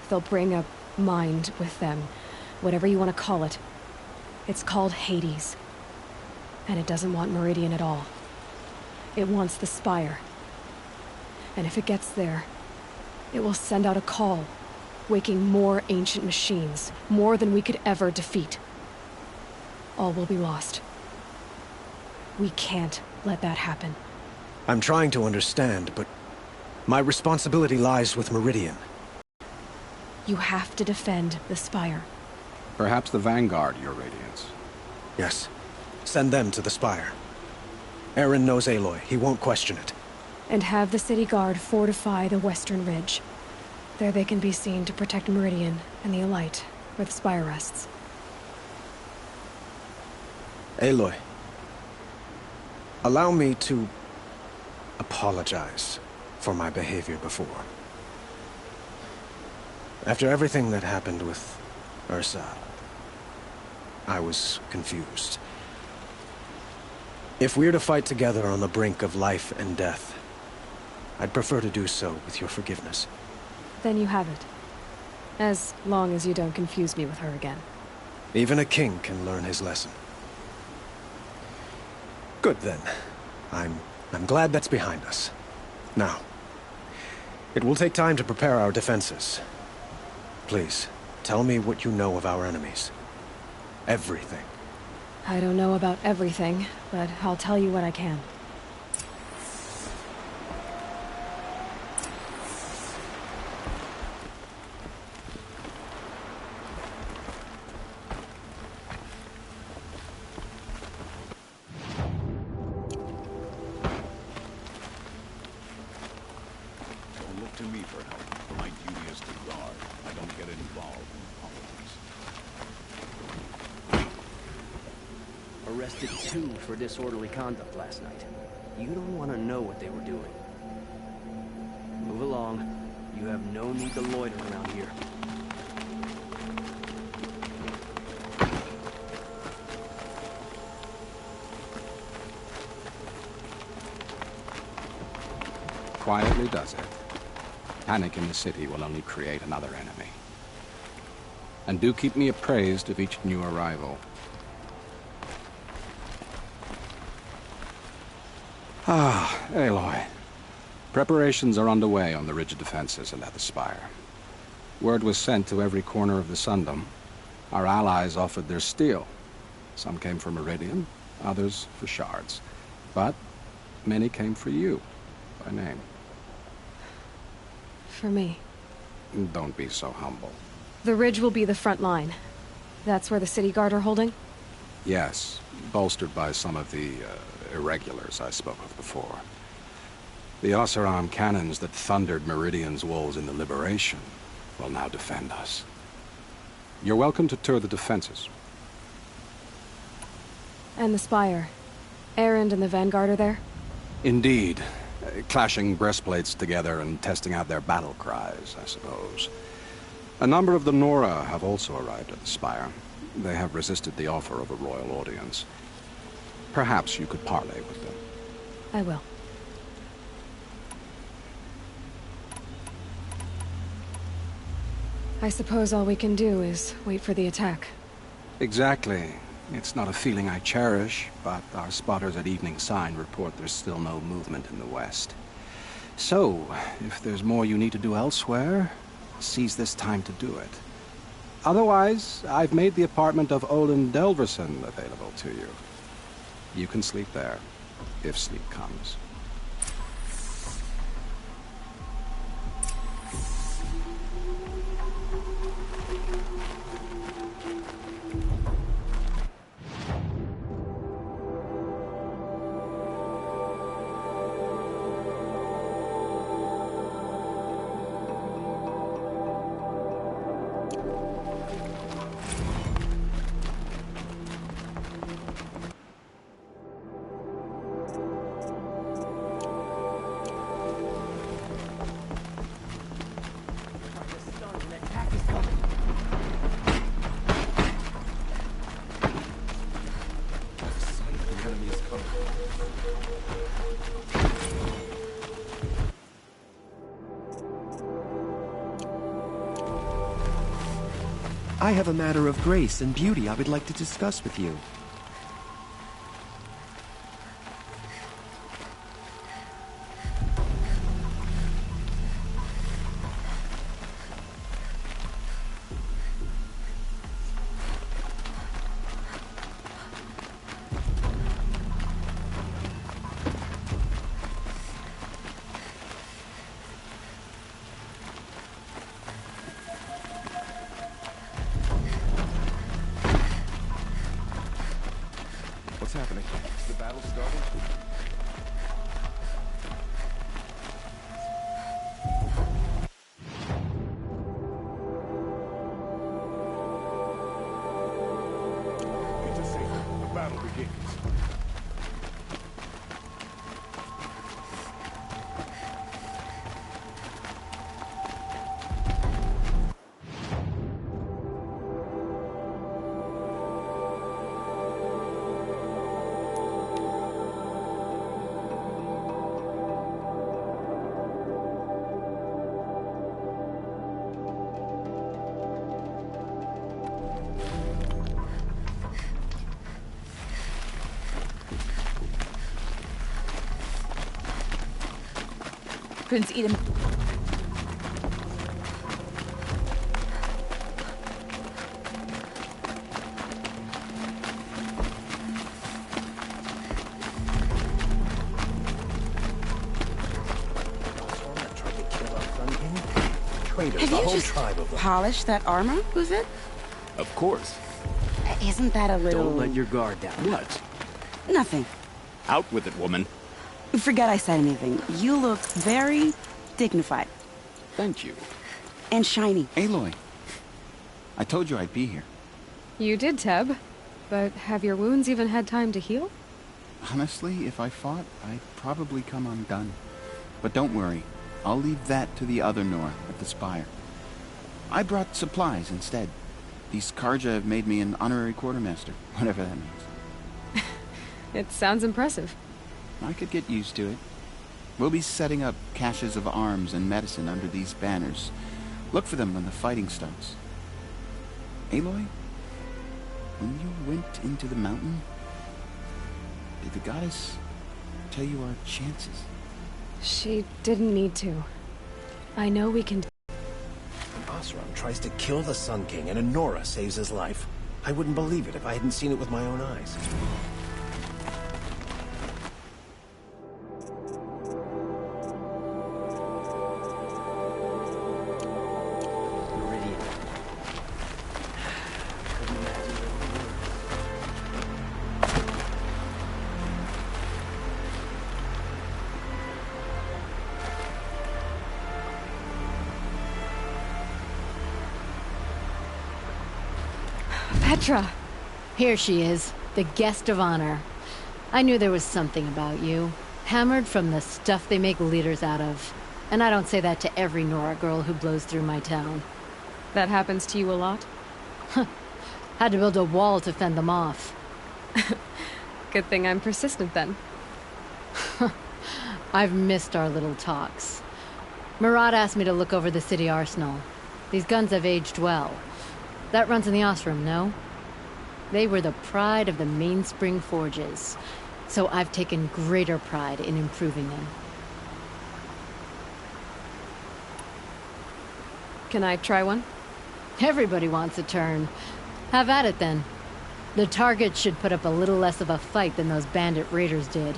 they'll bring a mind with them. Whatever you want to call it. It's called Hades. And it doesn't want Meridian at all. It wants the Spire. And if it gets there, it will send out a call, waking more ancient machines, more than we could ever defeat. All will be lost. We can't let that happen. I'm trying to understand, but my responsibility lies with Meridian. You have to defend the Spire. Perhaps the Vanguard, Your Radiance. Yes. Send them to the Spire. Aaron knows Aloy. He won't question it. And have the City Guard fortify the Western Ridge. There they can be seen to protect Meridian and the Elite, where the Spire rests. Aloy. Allow me to apologize for my behavior before. After everything that happened with Ursa, I was confused. If we're to fight together on the brink of life and death, I'd prefer to do so with your forgiveness. Then you have it. As long as you don't confuse me with her again. Even a king can learn his lesson. Good then. I'm glad that's behind us. Now, it will take time to prepare our defenses. Please, tell me what you know of our enemies. Everything. I don't know about everything, but I'll tell you what I can. Don't look to me for help. My duty is to guard. I don't get involved in politics. Arrested 2 for disorderly conduct last night. You don't want to know what they were doing. Move along. You have no need to loiter around here. Quietly does it. Panic in the city will only create another enemy. And do keep me appraised of each new arrival. Ah, Aloy. Preparations are underway on the ridge of defenses and at the Spire. Word was sent to every corner of the Sundom. Our allies offered their steel. Some came for Meridian, others for shards. But many came for you, by name. For me. Don't be so humble. The ridge will be the front line. That's where the City Guard are holding? Yes, bolstered by some of the irregulars I spoke of before. The Oseram cannons that thundered Meridian's walls in the Liberation will now defend us. You're welcome to tour the defenses. And the Spire. Erend and the Vanguard are there? Indeed. Clashing breastplates together and testing out their battle cries, I suppose. A number of the Nora have also arrived at the Spire. They have resisted the offer of a royal audience. Perhaps you could parley with them. I will. I suppose all we can do is wait for the attack. Exactly. It's not a feeling I cherish, but our spotters at Evening Sign report there's still no movement in the west. So, if there's more you need to do elsewhere, seize this time to do it. Otherwise, I've made the apartment of Olin Delverson available to you. You can sleep there, if sleep comes. I have a matter of grace and beauty I would like to discuss with you. What's happening? Is the battle starting? Get to safety. The battle begins. Prince Edom. Traitors, Have you a whole just tribe of them. polished that armor, was it? Of course. Isn't that a little... Don't let your guard down. What? Nothing. Out with it, woman. Forget I said anything. You look very dignified. Thank you. And shiny. Aloy, I told you I'd be here. You did, Teb. But have your wounds even had time to heal? Honestly, if I fought, I'd probably come undone. But don't worry, I'll leave that to the other Nora at the Spire. I brought supplies instead. These Karja have made me an honorary quartermaster, whatever that means. It sounds impressive. I could get used to it. We'll be setting up caches of arms and medicine under these banners. Look for them when the fighting starts. Aloy, when you went into the mountain, did the goddess tell you our chances? She didn't need to. I know we can... Osram tries to kill the Sun King and Nora saves his life. I wouldn't believe it if I hadn't seen it with my own eyes. Petra! Here she is, the guest of honor. I knew there was something about you. Hammered from the stuff they make leaders out of. And I don't say that to every Nora girl who blows through my town. That happens to you a lot? Had to build a wall to fend them off. Good thing I'm persistent then. I've missed our little talks. Murad asked me to look over the city arsenal. These guns have aged well. That runs in the Osram, no? They were the pride of the Mainspring Forges, so I've taken greater pride in improving them. Can I try one? Everybody wants a turn. Have at it then. The target should put up a little less of a fight than those bandit raiders did.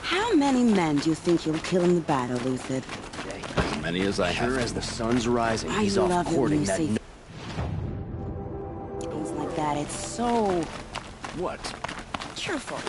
How many men do you think you'll kill in the battle, Lucid? As many as I have. Sure as the sun's rising, I he's off love it when courting you that... say things like that. It's so What? cheerful.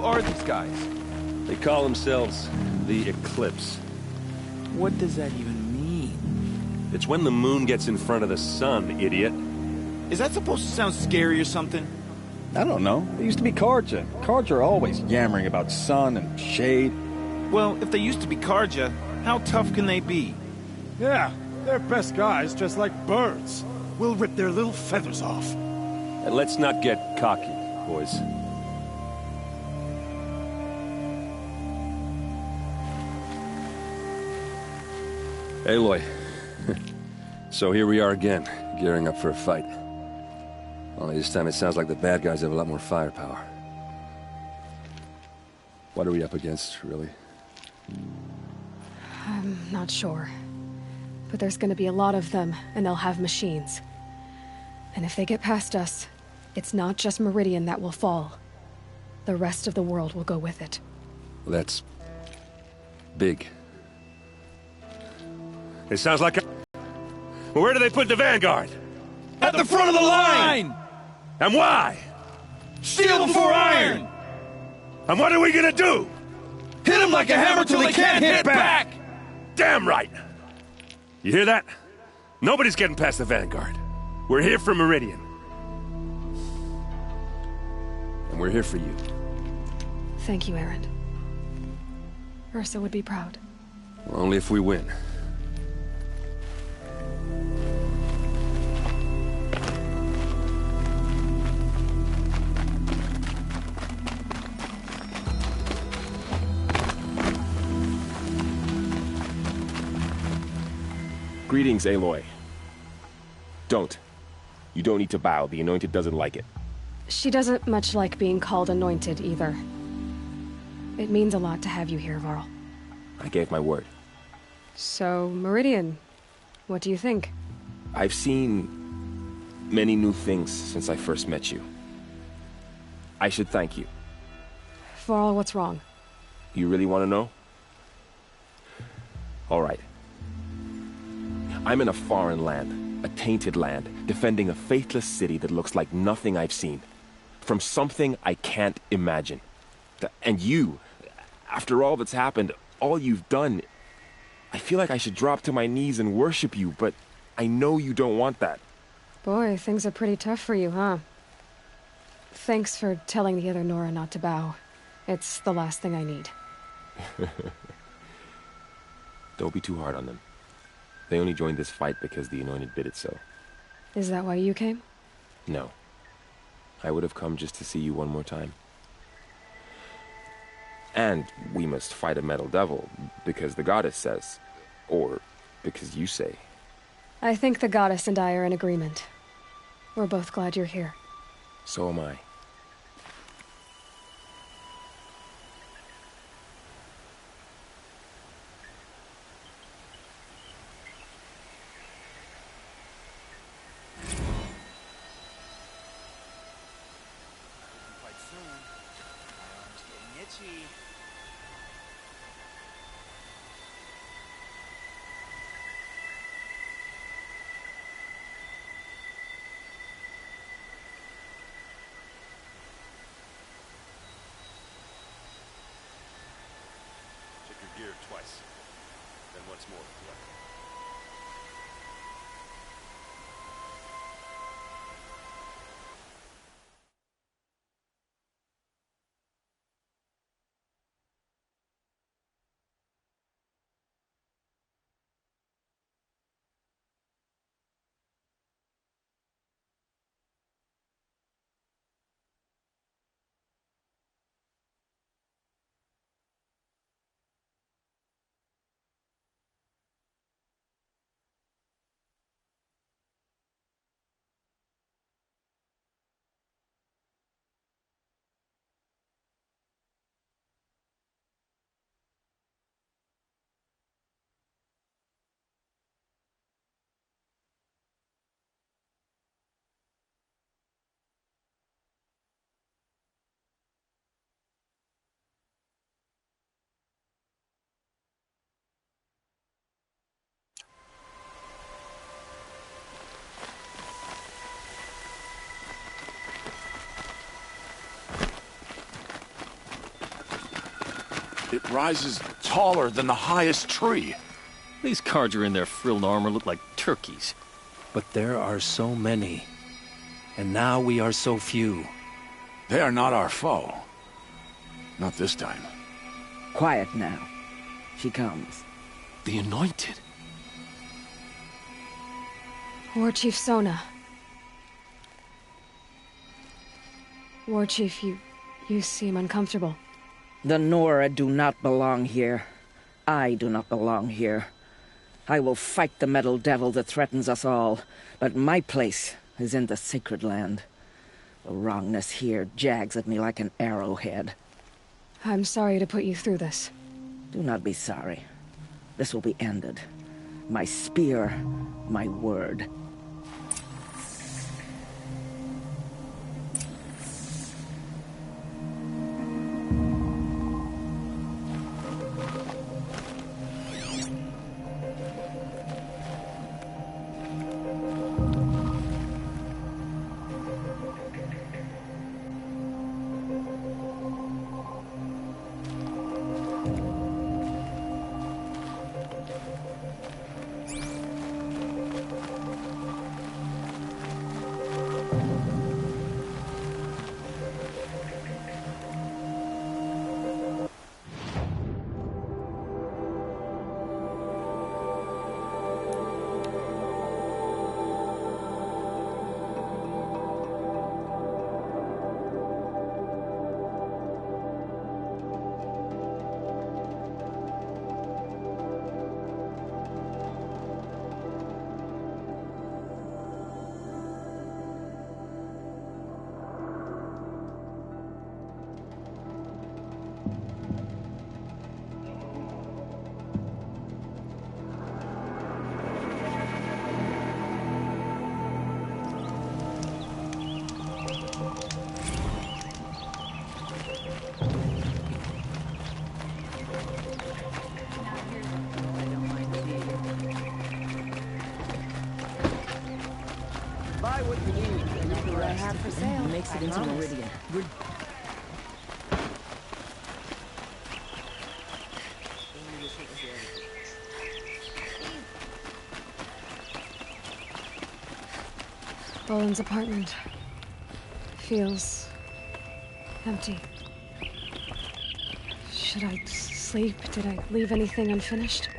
are these guys? They call themselves the Eclipse. What does that even mean? It's when the moon gets in front of the sun, idiot. Is that supposed to sound scary or something? I don't know. It used to be Karja. Karja are always yammering about sun and shade. Well, if they used to be Karja, how tough can they be? Yeah, they're best guys, just like birds. We'll rip their little feathers off. And let's not get cocky, boys. Aloy. So here we are again, gearing up for a fight. Only this time it sounds like the bad guys have a lot more firepower. What are we up against, really? I'm not sure. But there's gonna be a lot of them, and they'll have machines. And if they get past us, it's not just Meridian that will fall. The rest of the world will go with it. Well, that's... big. It sounds like a... Well, where do they put the Vanguard? At the front of the line! And why? Steel before iron! And what are we gonna do? Hit them like a hammer till they can't hit back! Damn right! You hear that? Nobody's getting past the Vanguard. We're here for Meridian. And we're here for you. Thank you, Erend. Ursa would be proud. Well, only if we win. Greetings, Aloy. Don't. You don't need to bow. The Anointed doesn't like it. She doesn't much like being called Anointed, either. It means a lot to have you here, Varl. I gave my word. So, Meridian, what do you think? I've seen many new things since I first met you. I should thank you. Varl, what's wrong? You really want to know? All right. I'm in a foreign land, a tainted land, defending a faithless city that looks like nothing I've seen. From something I can't imagine. And you, after all that's happened, all you've done, I feel like I should drop to my knees and worship you, but I know you don't want that. Boy, things are pretty tough for you, huh? Thanks for telling the other Nora not to bow. It's the last thing I need. Don't be too hard on them. They only joined this fight because the Anointed bid it so. Is that why you came? No. I would have come just to see you one more time. And we must fight a metal devil, because the goddess says. Or because you say. I think the goddess and I are in agreement. We're both glad you're here. So am I. Check your gear twice. Then once more. It rises taller than the highest tree. These Carja in their frilled armor look like turkeys. But there are so many. And now we are so few. They are not our foe. Not this time. Quiet now. She comes. The Anointed. War Chief Sona. War Chief, you seem uncomfortable. The Nora do not belong here. I do not belong here. I will fight the metal devil that threatens us all, but my place is in the sacred land. The wrongness here jags at me like an arrowhead. I'm sorry to put you through this. Do not be sorry. This will be ended. My spear, my word. Makes it into Meridian. Boland's apartment feels empty. Should I sleep? Did I leave anything unfinished?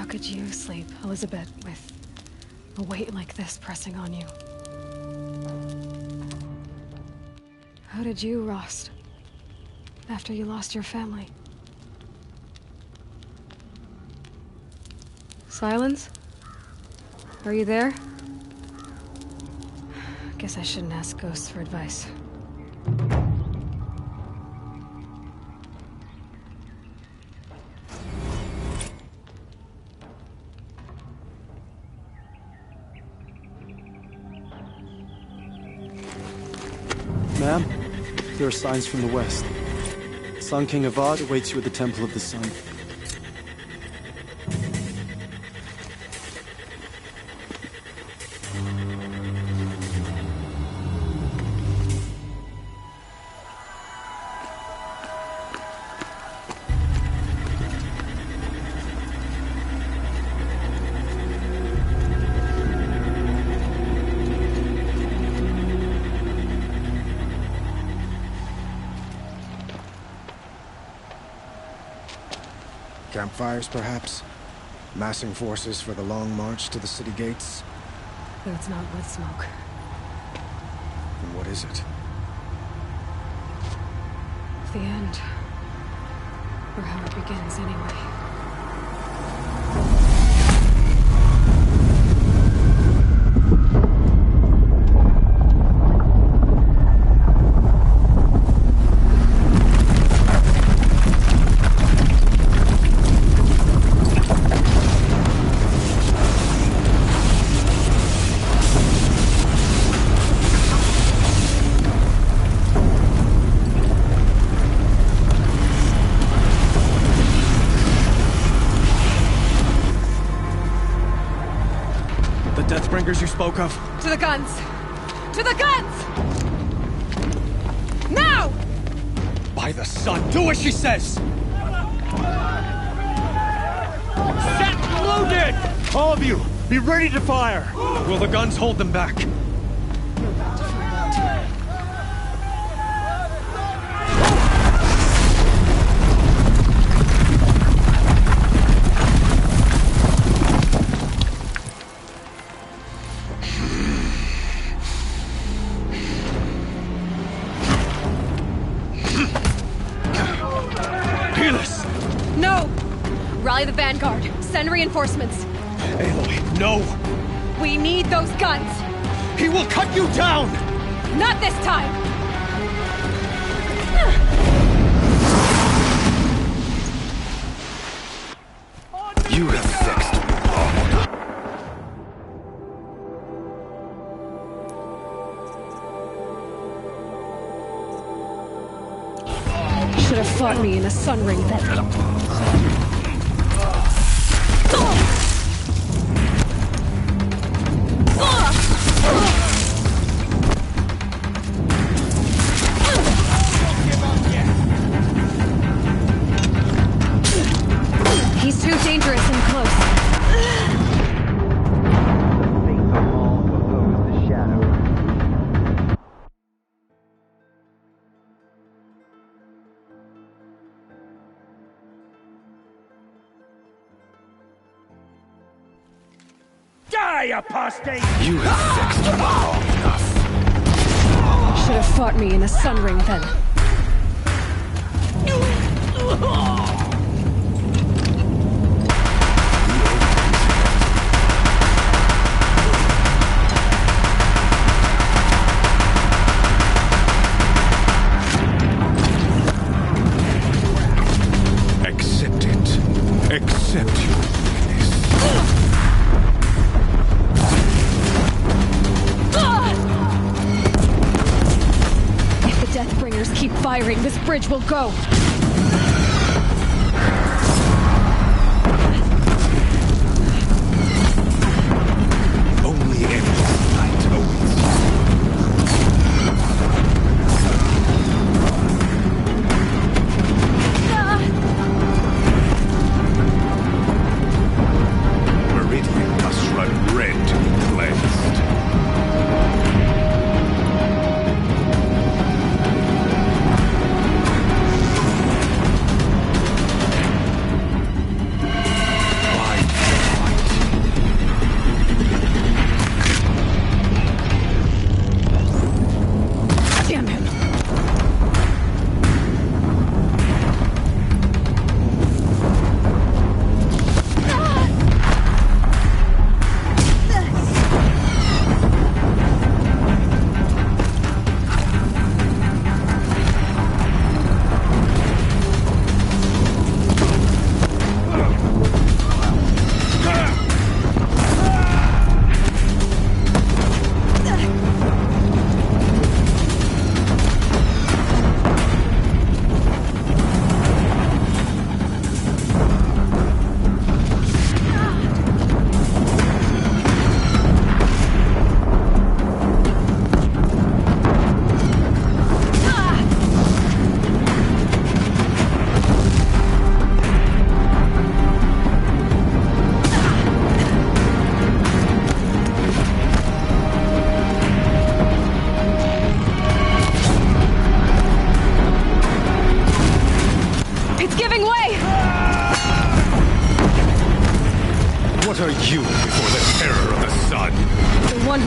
Could you sleep, Elizabeth, with a weight like this pressing on you? How did you, Rost, after you lost your family? Silence? Are you there? Guess I shouldn't ask ghosts for advice. Ma'am, there are signs from the west. Sun King Avad awaits you at the Temple of the Sun. Campfires, perhaps? Massing forces for the long march to the city gates? But it's not with smoke. And what is it? The end. Or how it begins, anyway. Deathbringers you spoke of? To the guns! To the guns! Now! By the sun, do as she says! Set loaded! All of you, be ready to fire! Will the guns hold them back? No! Rally the vanguard. Send reinforcements. Aloy, no! We need those guns! He will cut you down! Not this time! You have vexed me, Paul. Should have fought me in a sun ring then. He's too dangerous and close. Die, apostate! You have vexed me long enough. Should have fought me in a sun ring then. Accept it. Accept your weakness. If the Deathbringers keep firing, this bridge will go. Only endless night awaits Meridian must run red to be cleansed.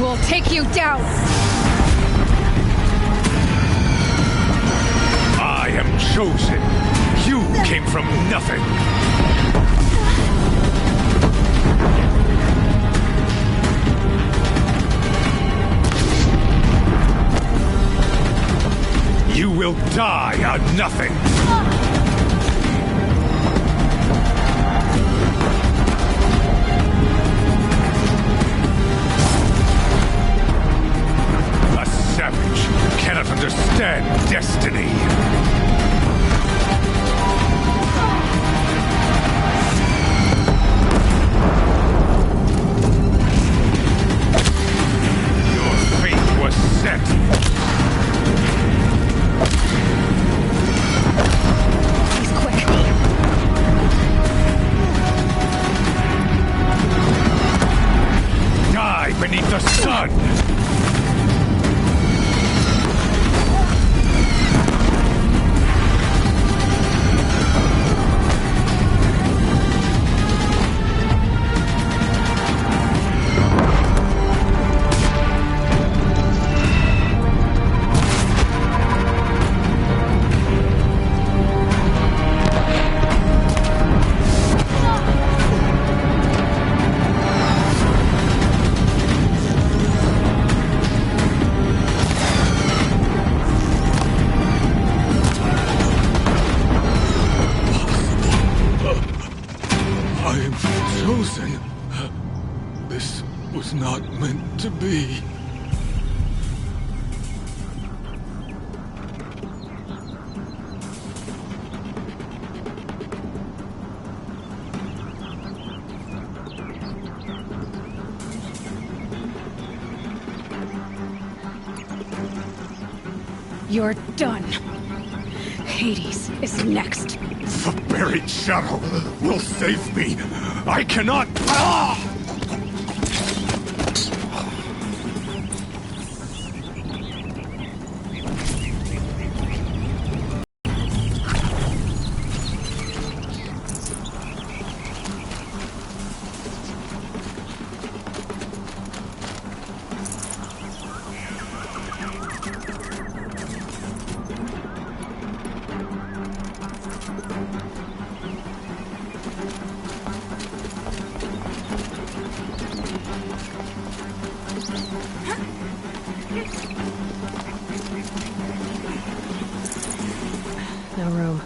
will take you down! I am chosen. You came from nothing. You will die a nothing. A savage cannot understand destiny. Your fate was set. Beneath the sun! This was not meant to be. You're done. Hades is next. The buried shadow will save me. I cannot... Ah! No room.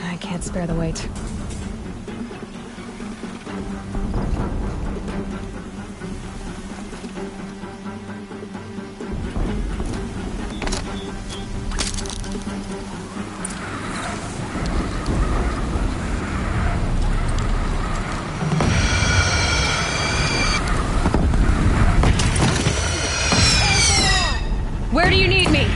I can't spare the weight. Where do you need me?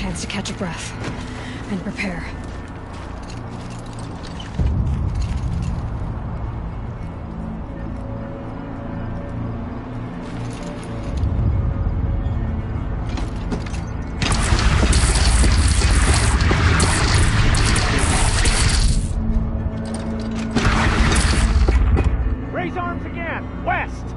chance to catch a breath and prepare. Raise arms again! West!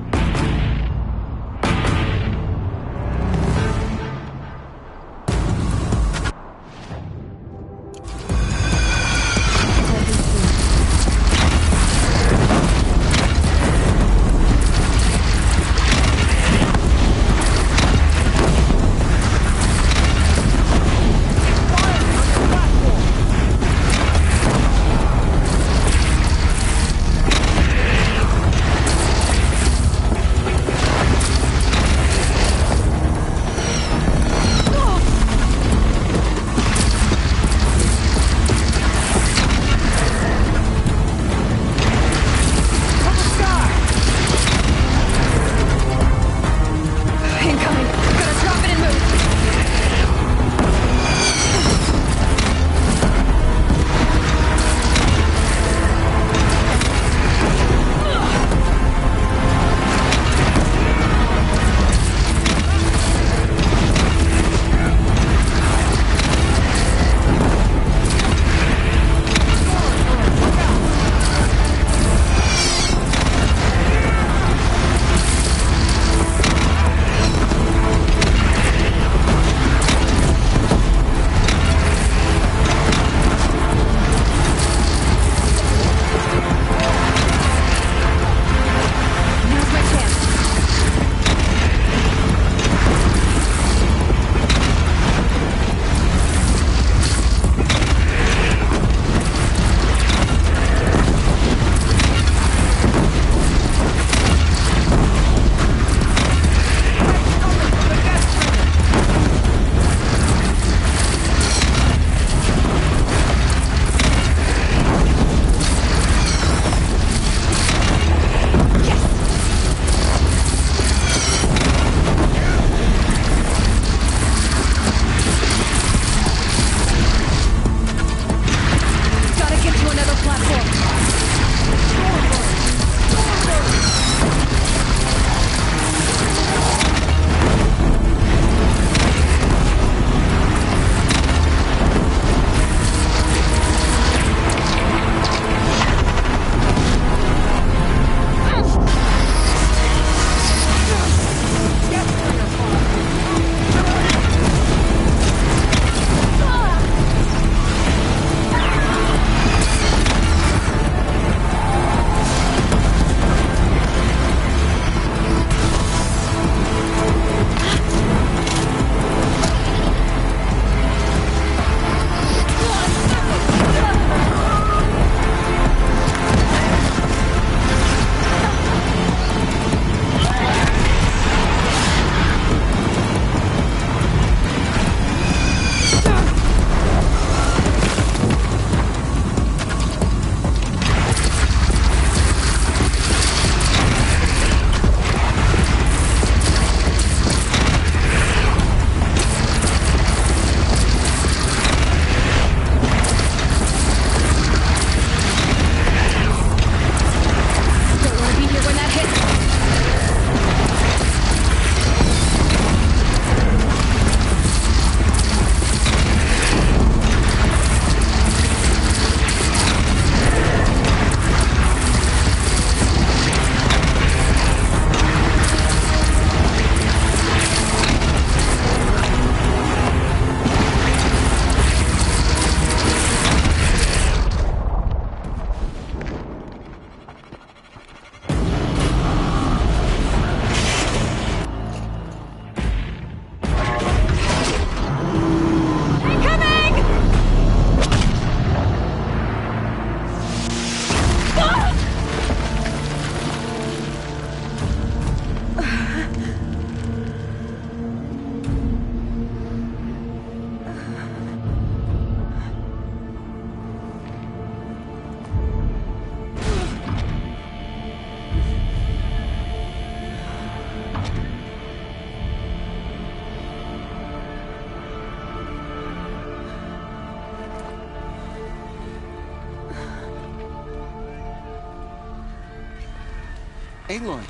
Aloy!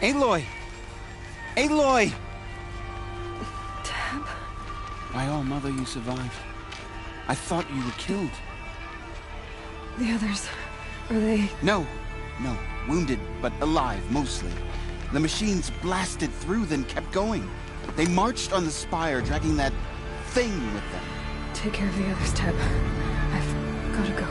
Aloy! Aloy! Tab? By all mother, you survived. I thought you were killed. The others, are they... No. Wounded, but alive, mostly. The machines blasted through, then kept going. They marched on the spire, dragging that thing with them. Take care of the others, Tab. I've gotta go.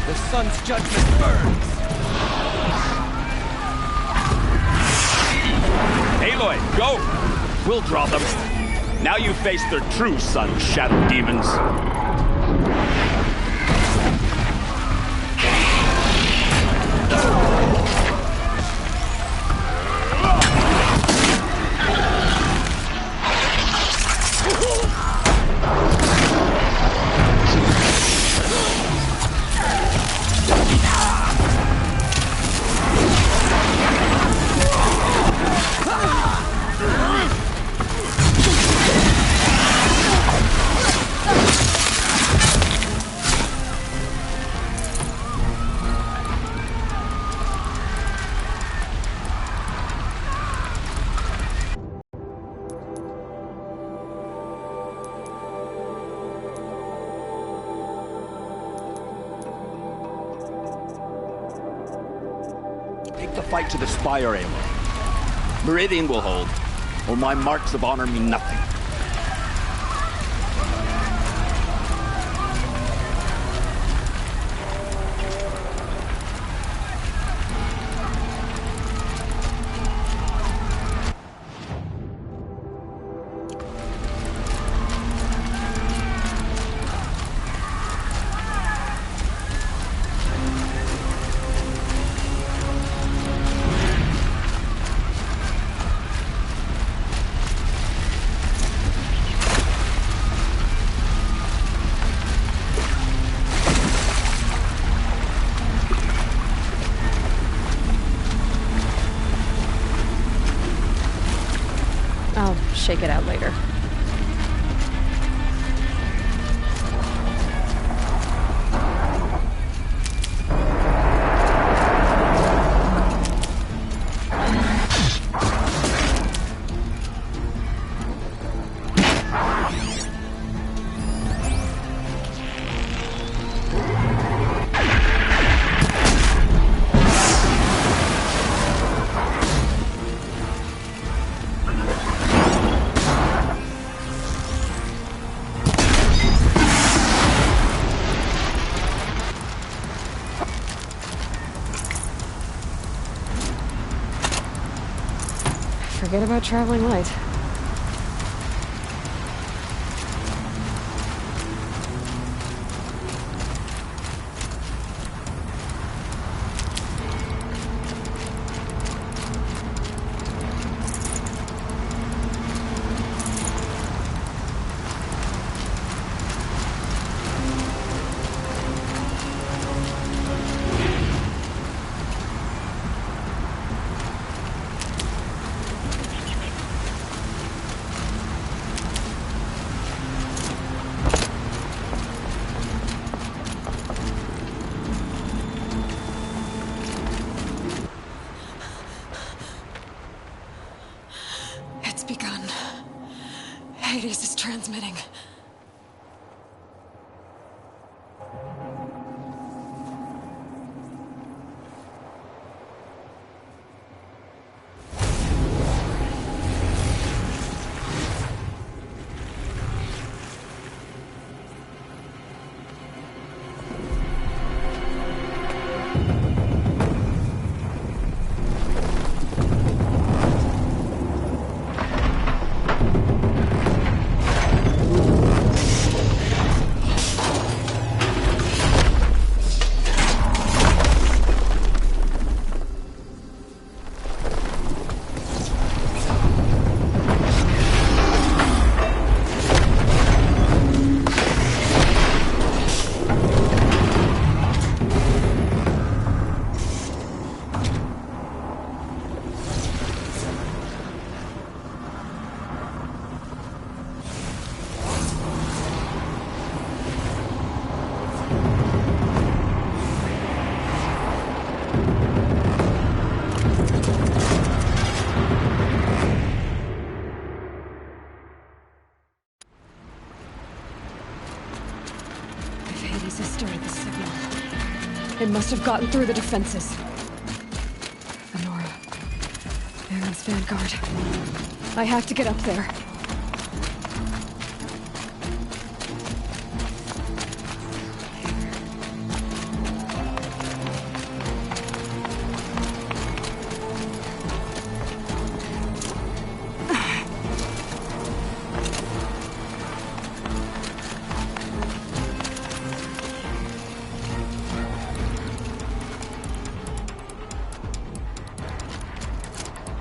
The sun's judgment burns! Aloy, go! We'll draw them. Now you face their true sun, shadow demons. Take the fight to the spire, Aloy. Meridian will hold, or my marks of honor mean nothing. I'll shake it out later. Forget about traveling light. It's begun. Hades is transmitting. It must have gotten through the defenses. Nora. Aaron's vanguard. I have to get up there.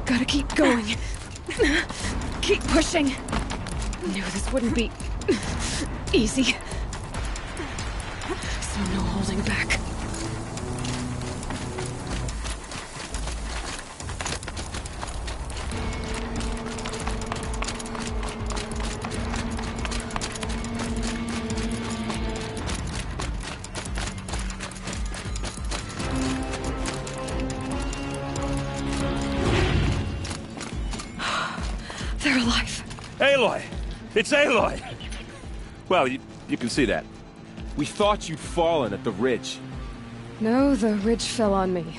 Gotta keep going. Keep pushing. Knew this wouldn't be easy. So no holding back. They're alive. Aloy! It's Aloy! Well, you can see that. We thought you'd fallen at the ridge. No, the ridge fell on me.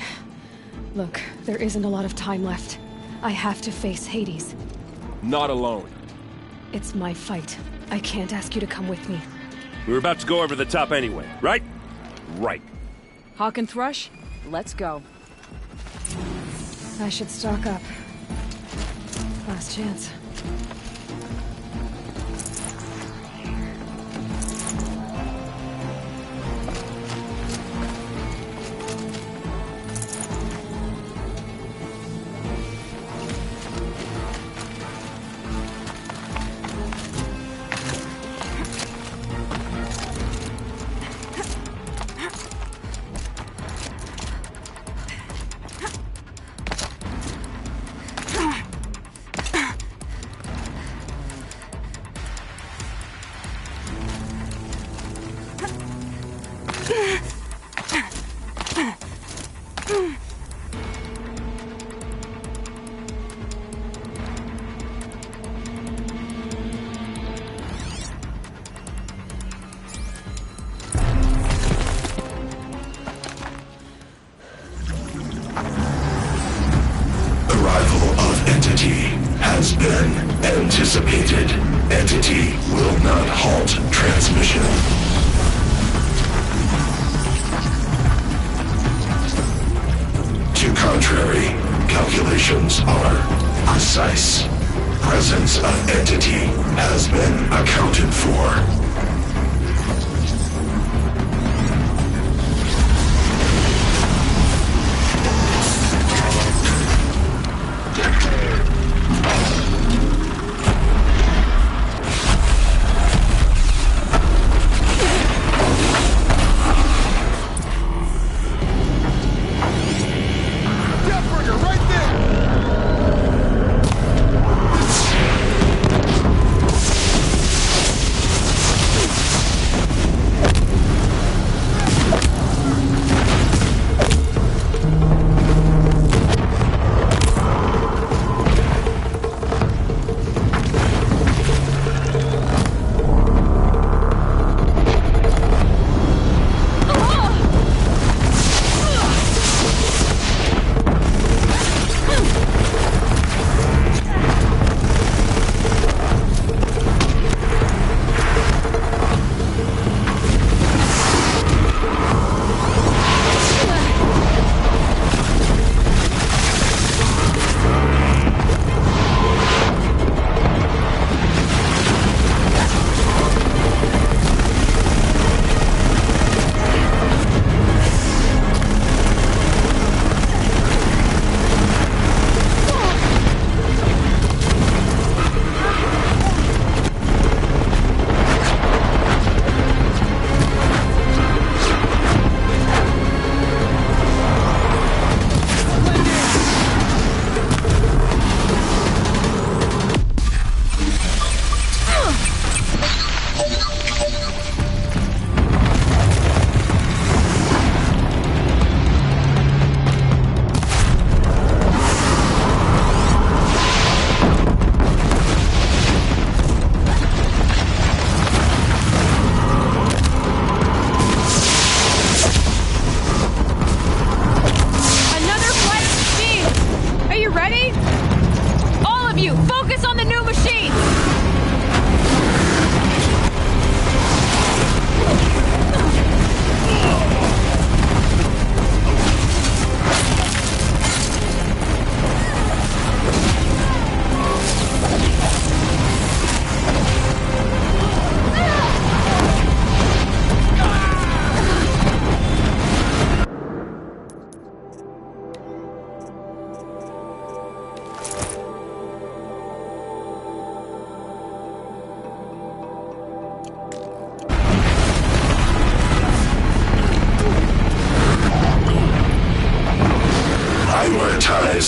Look, there isn't a lot of time left. I have to face Hades. Not alone. It's my fight. I can't ask you to come with me. We were about to go over the top anyway, right? Right. Hawk and Thrush, let's go. I should stock up. Last chance. Has been anticipated. Entity will not halt transmission. To contrary, calculations are precise. Presence of entity has been accounted for.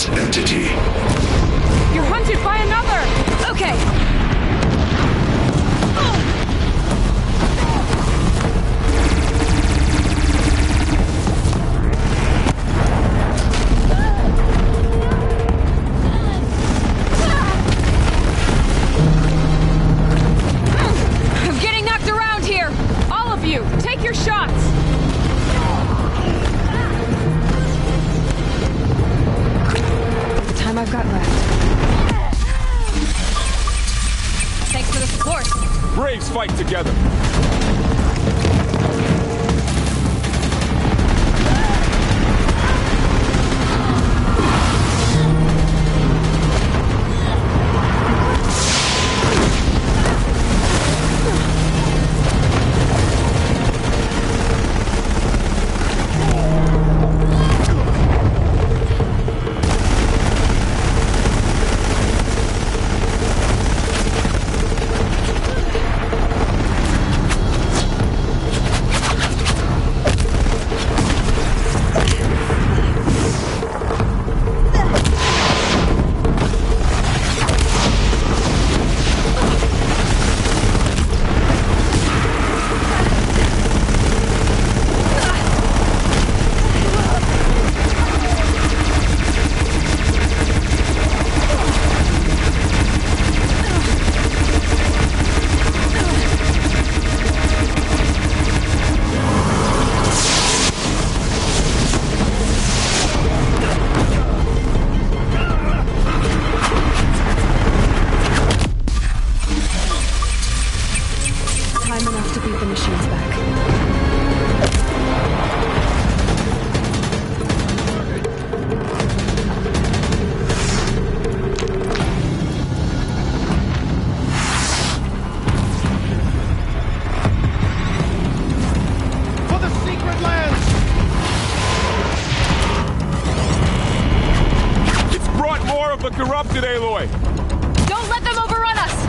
this entity. You're hunted by another! Okay! I'm getting knocked around here! All of you, take your shots! The time I've got left. Thanks for the support. Braves fight together. Time enough to beat the machines back. For the secret lands! It's brought more of the corrupted, Aloy! Don't let them overrun us!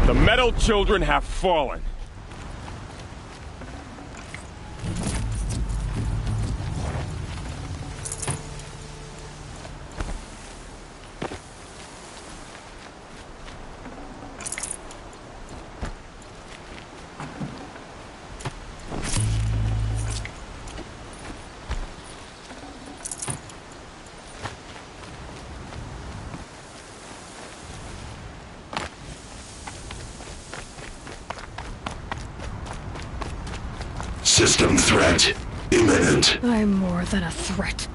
The metal children have fallen. Threat imminent. I'm more than a threat.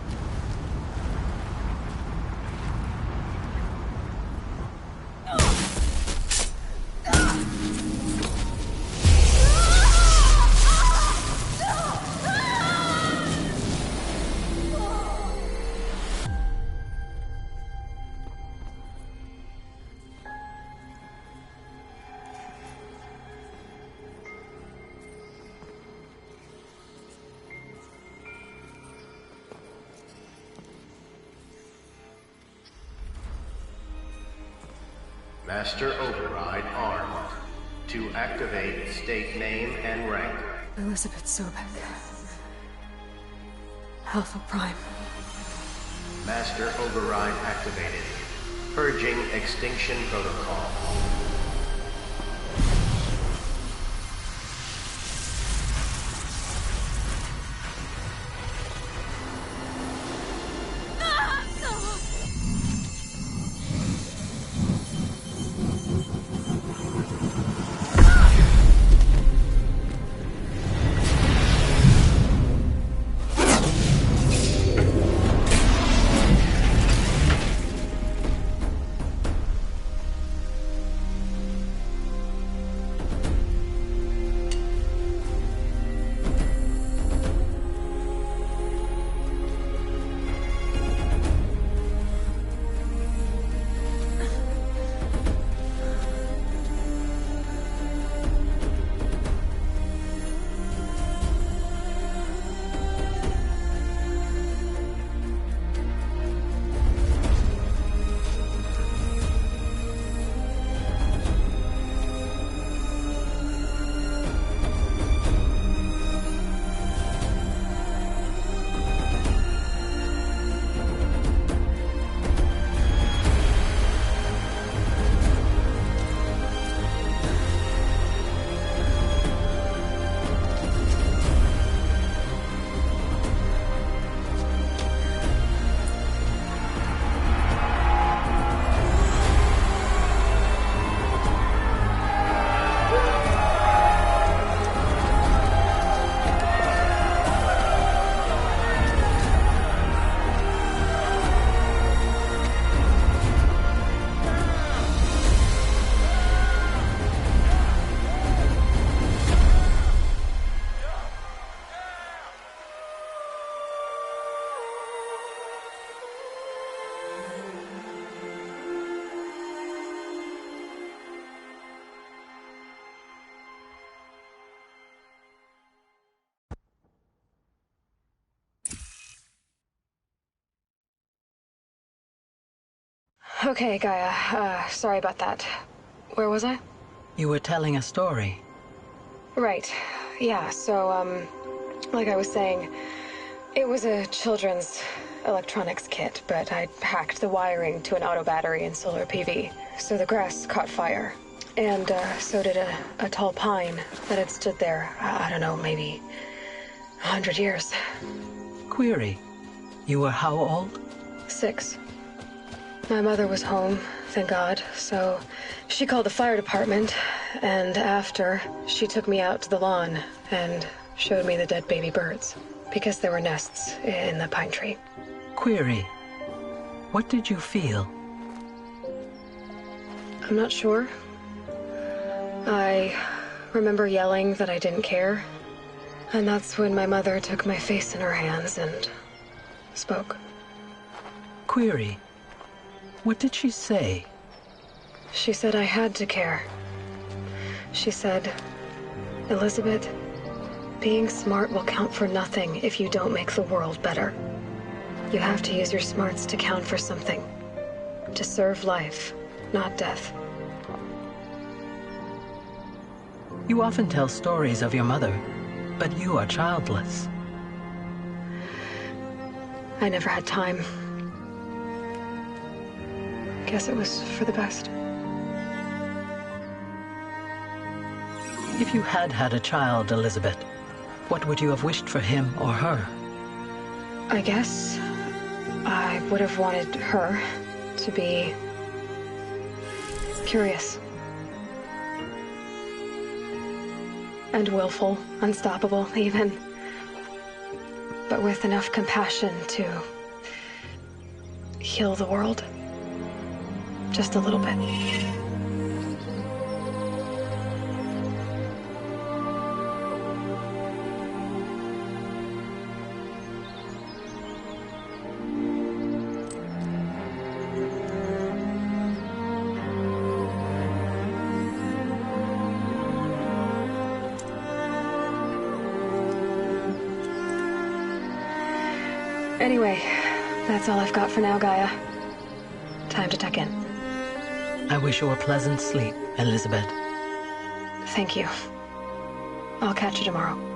Master Override armed. To activate, state name and rank. Elizabeth Sobek. Alpha Prime. Master Override activated. Purging Extinction Protocol. Okay, Gaia. Sorry about that. Where was I? You were telling a story. Right. Yeah, so, like I was saying, it was a children's electronics kit, but I'd hacked the wiring to an auto battery and solar PV. So the grass caught fire. And, so did a tall pine that had stood there, I don't know, maybe 100 years. Query. You were how old? 6. My mother was home, thank God, so she called the fire department, and after, she took me out to the lawn and showed me the dead baby birds, because there were nests in the pine tree. Query. What did you feel? I'm not sure. I remember yelling that I didn't care, and that's when my mother took my face in her hands and spoke. Query. What did she say? She said I had to care. She said, Elizabeth, being smart will count for nothing if you don't make the world better. You have to use your smarts to count for something. To serve life, not death. You often tell stories of your mother, but you are childless. I never had time. Guess it was for the best. If you had had a child, Elizabeth, what would you have wished for him or her? I guess I would have wanted her to be curious. And willful, unstoppable, even. but with enough compassion to heal the world. Just a little bit. Anyway, that's all I've got for now, Gaia. Time to tuck in. I wish you a pleasant sleep, Elizabeth. Thank you. I'll catch you tomorrow.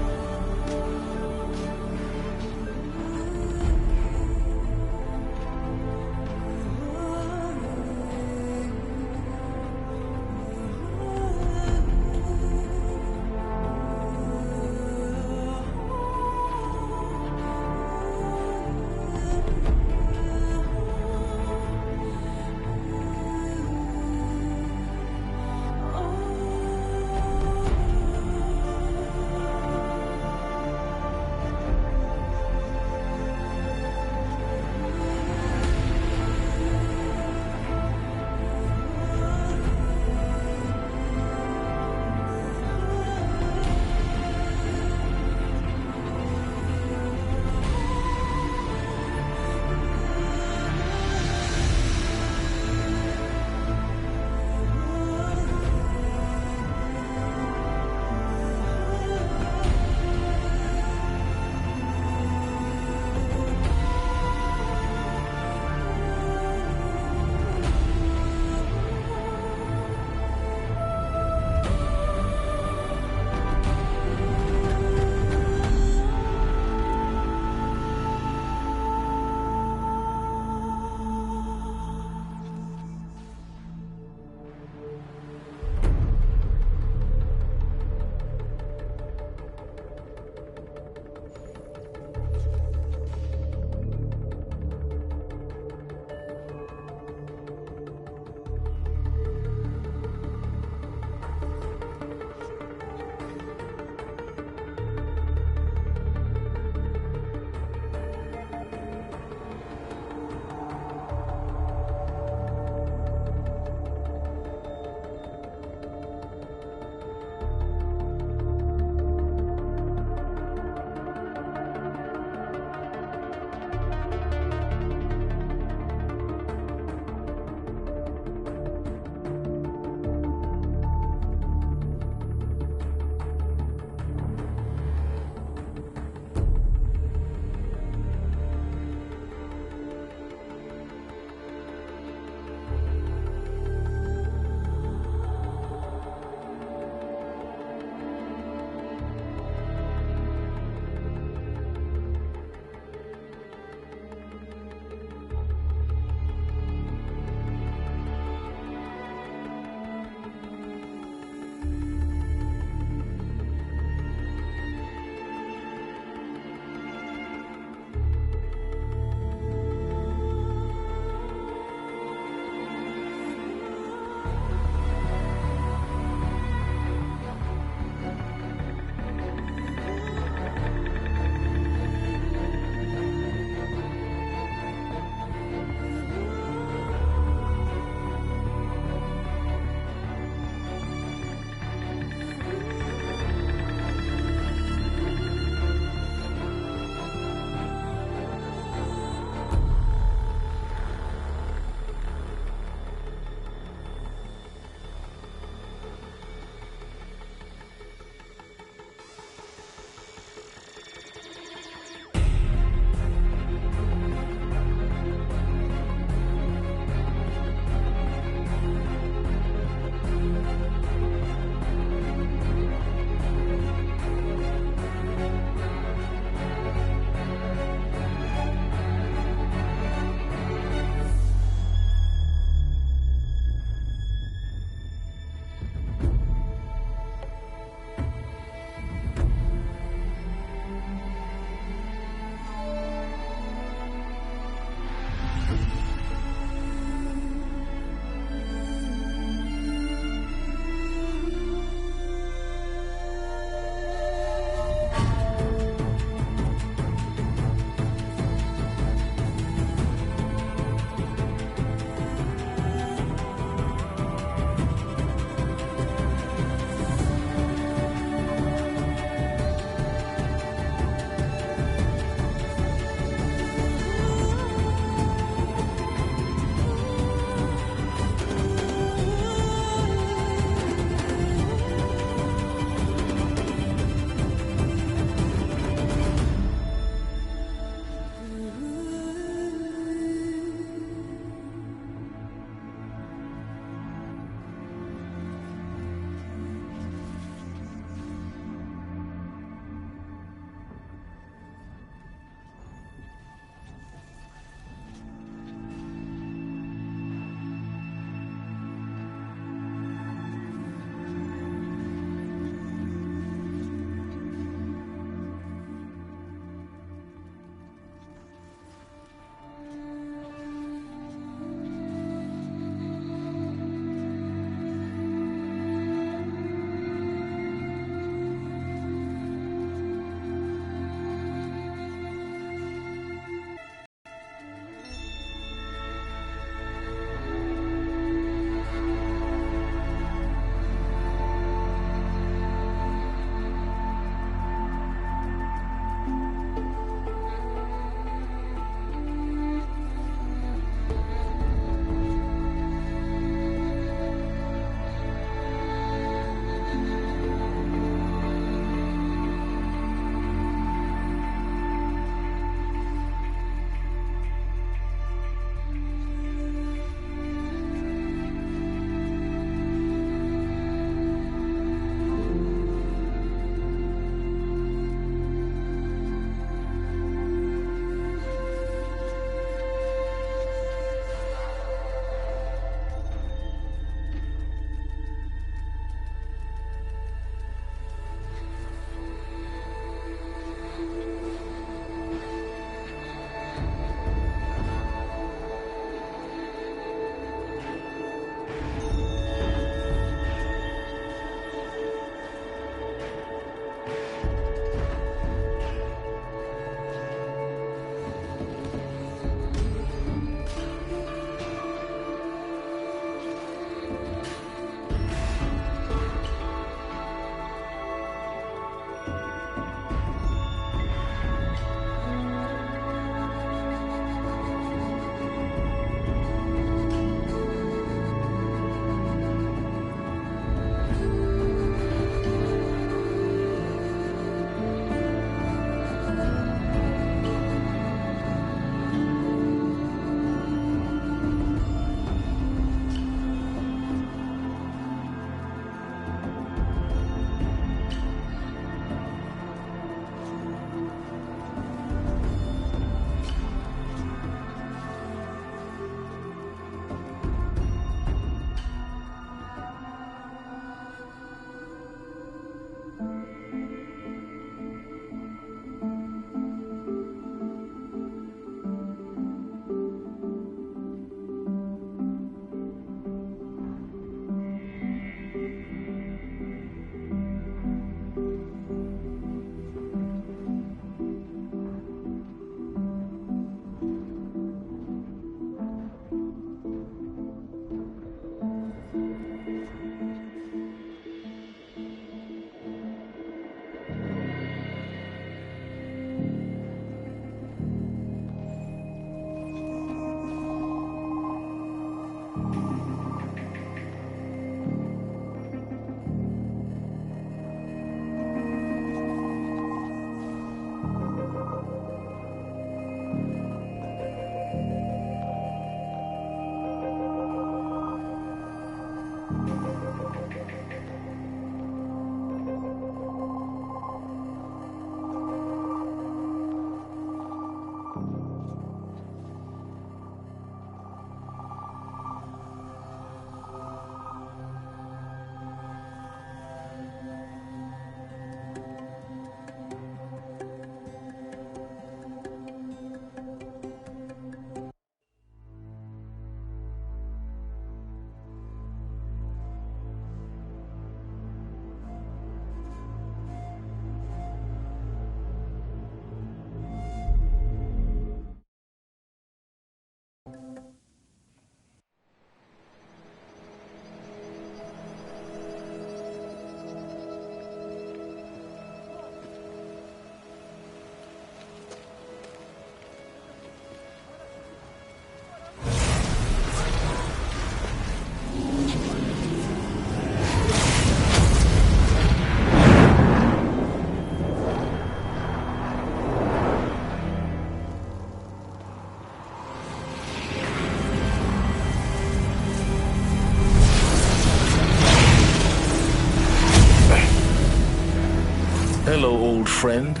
Hello, old friend.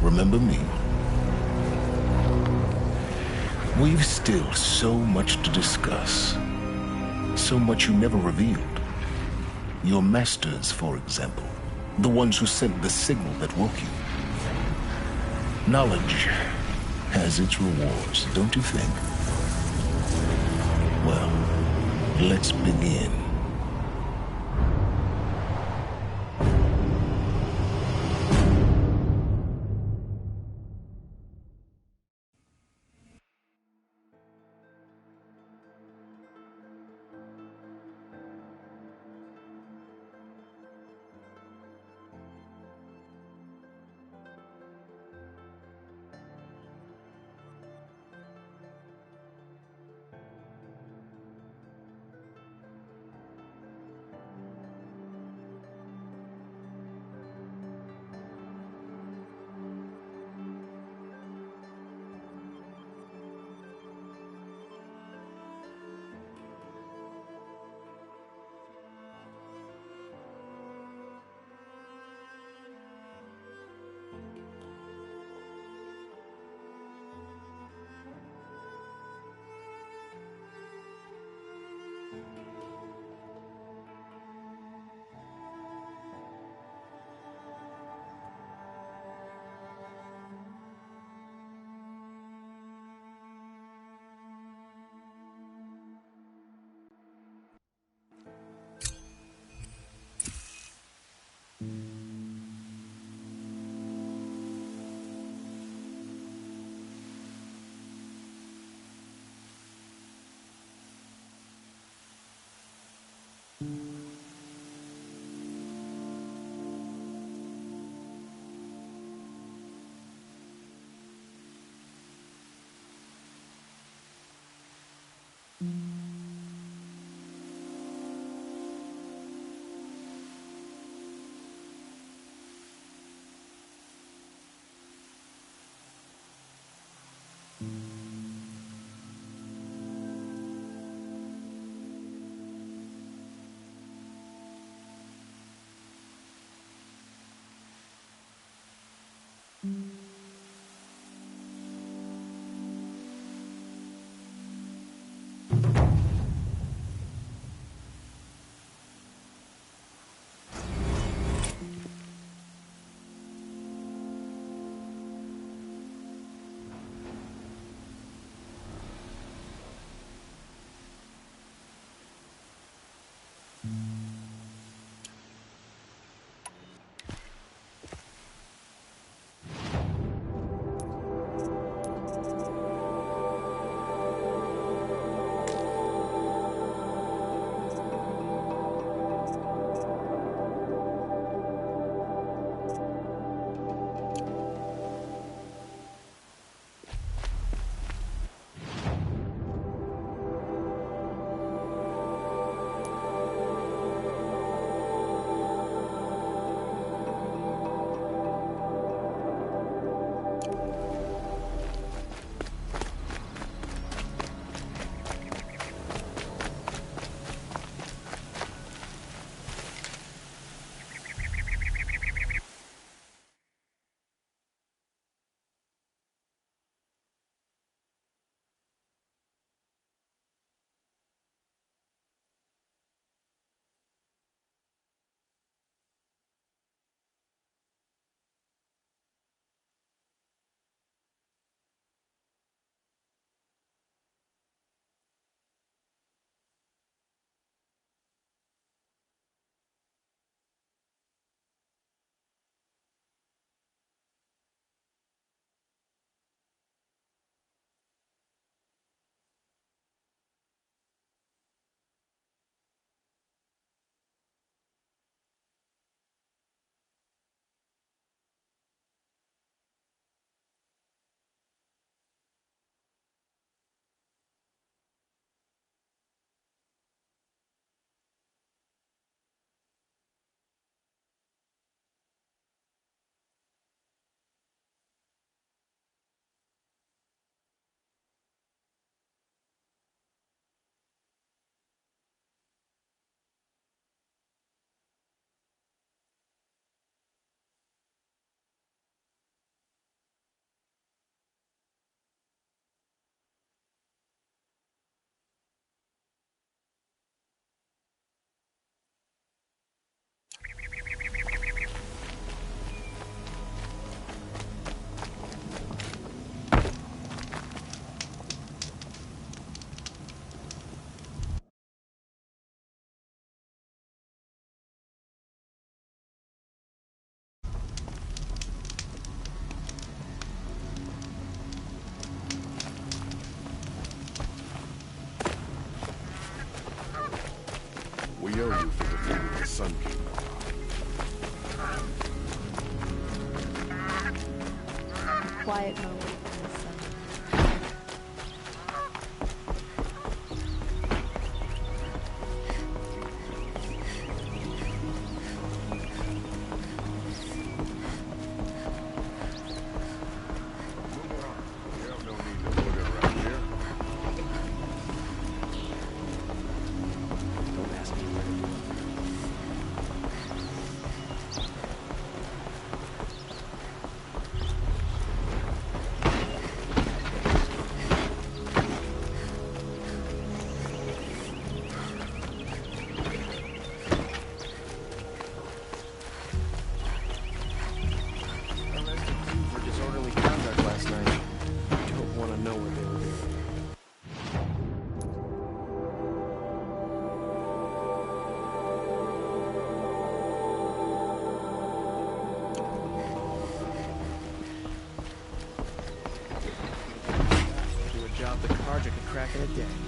Remember me? We've still so much to discuss. So much you never revealed. Your masters, for example. The ones who sent the signal that woke you. Knowledge has its rewards, don't you think? Well, let's begin. We owe you for defeating the Sun King. Quiet moment in the sun. Job the Carja could crack in a day.